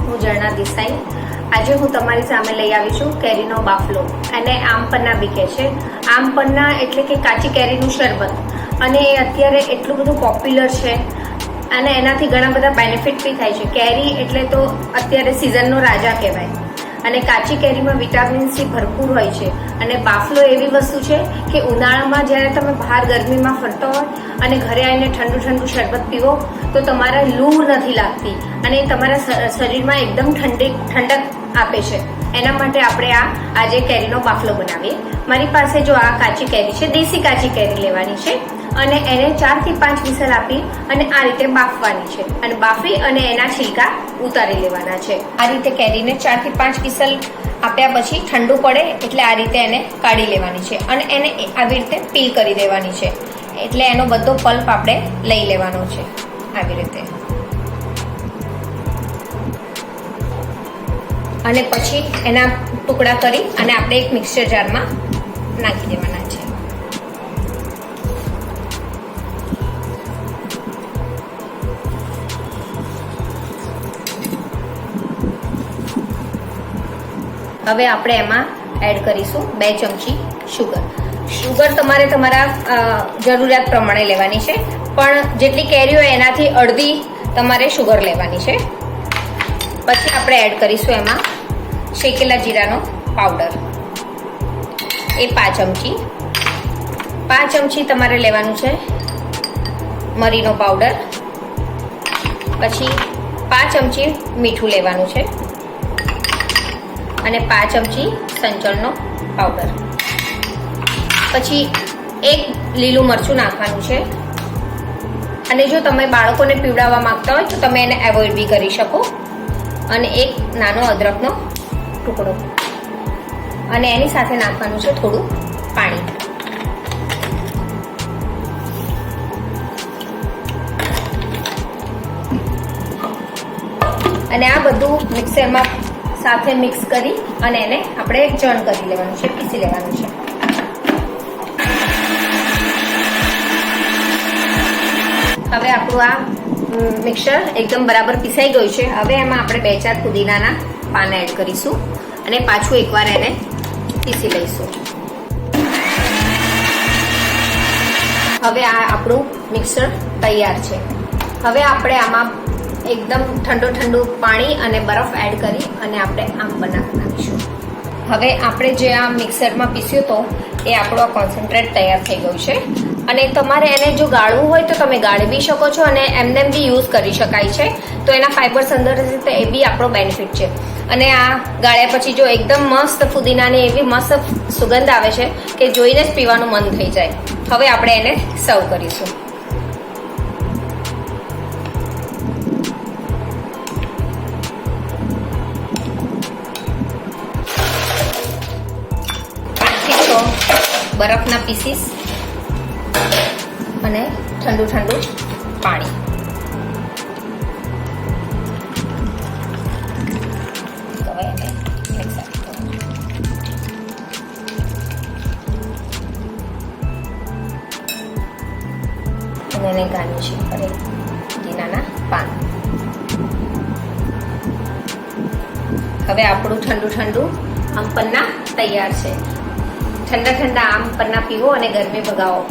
હું ઝરણા દેસાઈ। આજે હું તમારી સામે લઈ આવી છું કેરીનો બાફલો, અને આમ પન્ના બી કહે છે। આમ પન્ના એટલે કે કાચી કેરીનું શરબત, અને એ અત્યારે એટલું બધું પોપ્યુલર છે અને એનાથી ઘણા બધા બેનિફિટ બી થાય છે। કેરી એટલે તો અત્યારે સિઝનનો રાજા કહેવાય, અને કાચી કેરીમાં વિટામિન સી ભરપૂર હોય છે। અને બાફલો એવી વસ્તુ છે કે ઉનાળામાં જ્યારે તમે બહાર ગરમીમાં ફરતો હોય અને ઘરે આવીને ઠંડુ ઠંડુ શરબત પીવો તો તમારા લૂ નથી લાગતી અને તમારા શરીરમાં એકદમ ઠંડક આપે છે। એના માટે આપણે આજે કેરીનો બાફલો બનાવીએ। મારી પાસે જો આ કાચી કેરી છે, દેશી કાચી કેરી લેવાની છે અને એને 4 થી 5 વિસલ આપી અને આ રીતે બાફવાની છે, અને બાફી અને એના छिलका ઉતારી લેવાના છે। આ રીતે કેરીને 4 થી 5 વિસલ આપ્યા પછી ઠંડુ પડે એટલે આ રીતે એને કાઢી લેવાની છે અને એને આવી રીતે પીલ કરી દેવાની છે, એટલે એનો બધો પલ્પ આપણે લઈ લેવાનો છે આવી રીતે। અને પછી એના ટુકડા કરી અને આપણે એક મિક્સર જારમાં નાખી દેવાના છે। હવે આપણે એમાં એડ કરીશું 2 ચમચી શુગર। શુગર તમારે તમારા જરૂરિયાત પ્રમાણે લેવાની છે, પણ જેટલી કેરી હોય એનાથી અડધી તમારે શુગર લેવાની છે। પછી આપણે એડ કરીશું એમાં શેકેલા જીરાનો પાવડર, એ 5 ચમચી। 5 ચમચી તમારે લેવાનું છે મરીનો પાવડર, પછી 5 ચમચી મીઠું લેવાનું છે અને 5 ચમચી સંચળનો પાવડર, પછી 1 લીલું મરચું નાખવાનું છે। અને જો તમે બાળકોને પીવડાવવા માંગતા હોય તો તમે એને એવોઇડ બી કરી શકો। અને 1 નાનો અદરકનો ટુકડો, અને એની સાથે નાખવાનું છે થોડું પાણી। અને આ બધું મિક્સરમાં સાથે મિક્સ કરી અને એને આપણે ચર્ન કરી લેવાનું છે, પીસી લેવાનું છે। હવે આપણું આ મિક્સર એકદમ બરાબર પીસાઈ ગયું છે। હવે એમાં આપણે 2-4 પુદીનાના પાન એડ કરીશું અને પાછું એકવાર એને પીસી લઈશું। હવે આ આપણું મિક્સર તૈયાર છે। હવે આપણે આમાં એકદમ ઠંડુ પાણી અને બરફ એડ કરી અને આપણે આમ બનાવીશું। હવે આપણે જે આ મિક્સરમાં પીસ્યું તો એ આપણો કોન્સન્ટ્રેટ તૈયાર થઈ ગયું છે, અને તમારે એને જો ગાળવું હોય તો તમે ગાળી બી શકો છો અને એમને બી યુઝ કરી શકાય છે। તો એના ફાઈબર્સ અંદર હશે તો એ બી આપણો બેનિફિટ છે। અને આ ગાળ્યા પછી જો એકદમ મસ્ત ફુદીનાની એવી મસ્ત સુગંધ આવે છે કે જોઈને જ પીવાનું મન થઈ જાય। હવે આપણે એને સર્વ કરીશું। બરફના પીસીસ અને ઠંડુ પાણી, હવે એને મિક્સ અને એને ગાર્નિશિંગ કરે પુદીનાના પાન। હવે આપણું ઠંડુ આમ પન્ના તૈયાર છે। ઠંડા આમ પન્ના પીવો અને ગરમી ભગાવો।